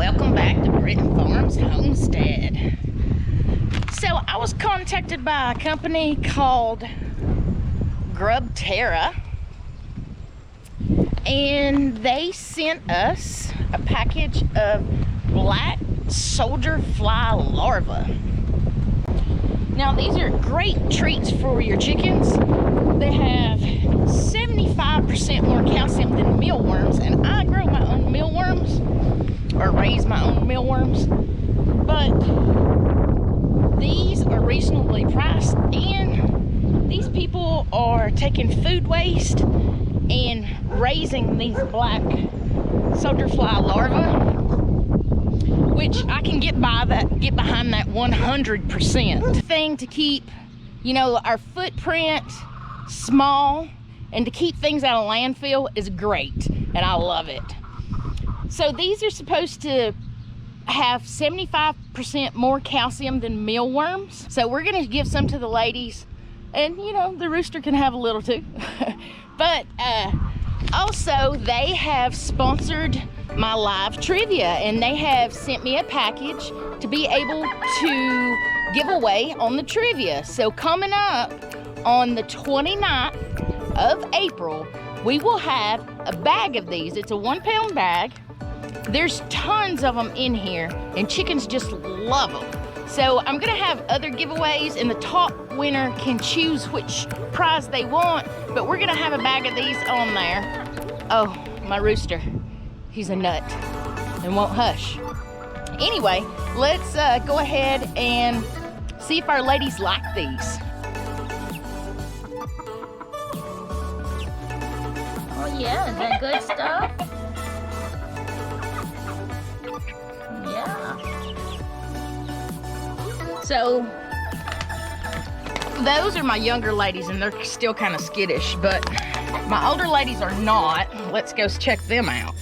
welcome back to Britton Farms Homestead. So I was contacted by a company called GrubTerra, and they sent us a package of black soldier fly larvae. Now these are great treats for your chickens. They have 75% more calcium than mealworms, and I grow my own mealworms, or raise my own mealworms, but these are reasonably priced, and these people are taking food waste and raising these black soldier fly larvae, which I can get behind that 100% thing to keep, you know, our footprint small, and to keep things out of landfill is great, and I love it. So these are supposed to have 75% more calcium than mealworms. So we're gonna give some to the ladies, and you know, the rooster can have a little too. But also they have sponsored my live trivia, and they have sent me a package to be able to give away on the trivia. So coming up on the 29th of April, we will have a bag of these. It's a 1 pound bag. There's tons of them in here, and chickens just love them. So I'm gonna have other giveaways, and the top winner can choose which prize they want, but we're gonna have a bag of these on there. Oh, my rooster, he's a nut and won't hush. Anyway, let's go ahead and see if our ladies like these. Oh yeah, is that good stuff? Yeah. So those are my younger ladies, and they're still kind of skittish, but my older ladies are not. Let's go check them out.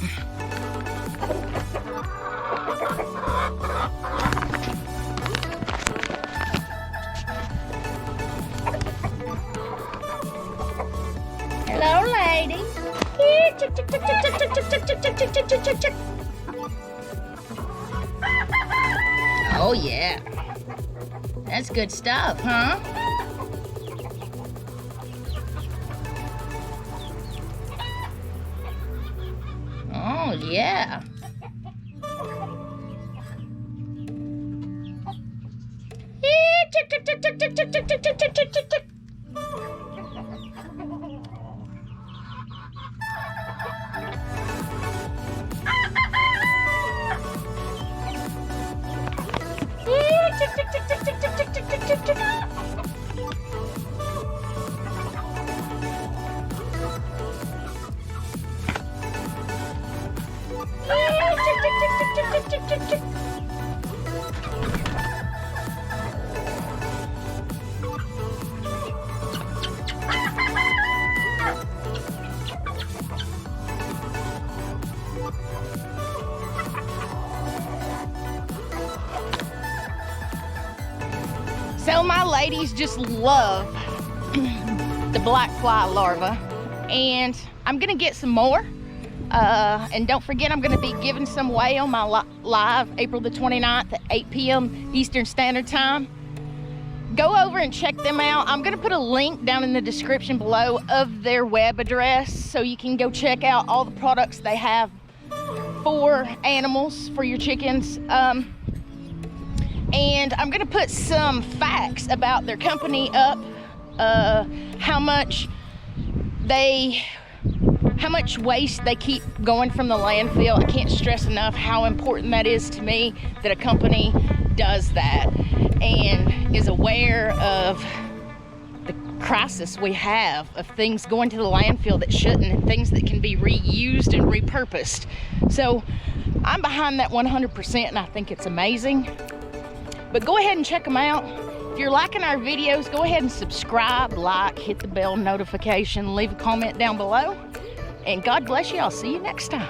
Hello, ladies. Here, chick, chick, chick, chick, chick, chick, chick, chick, chick, chick, chick, chick, chick. Oh yeah, that's good stuff, huh? Oh yeah. Chick, chick, chick, chick, chick, chick, chick, chick, chick, chick, chick, chick. So my ladies just love the black fly larva, and I'm gonna get some more. And don't forget, I'm gonna be giving some away on my live April the 29th at 8 p.m. Eastern Standard Time. Go over and check them out. I'm gonna put a link down in the description below of their web address, so you can go check out all the products they have for animals, for your chickens. And I'm gonna put some facts about their company up, how much waste they keep going from the landfill. I can't stress enough how important that is to me, that a company does that and is aware of the crisis we have of things going to the landfill that shouldn't, and things that can be reused and repurposed. So I'm behind that 100%, and I think it's amazing. But go ahead and check them out. If you're liking our videos, go ahead and subscribe, like, hit the bell notification, leave a comment down below. And God bless you. I'll see you next time.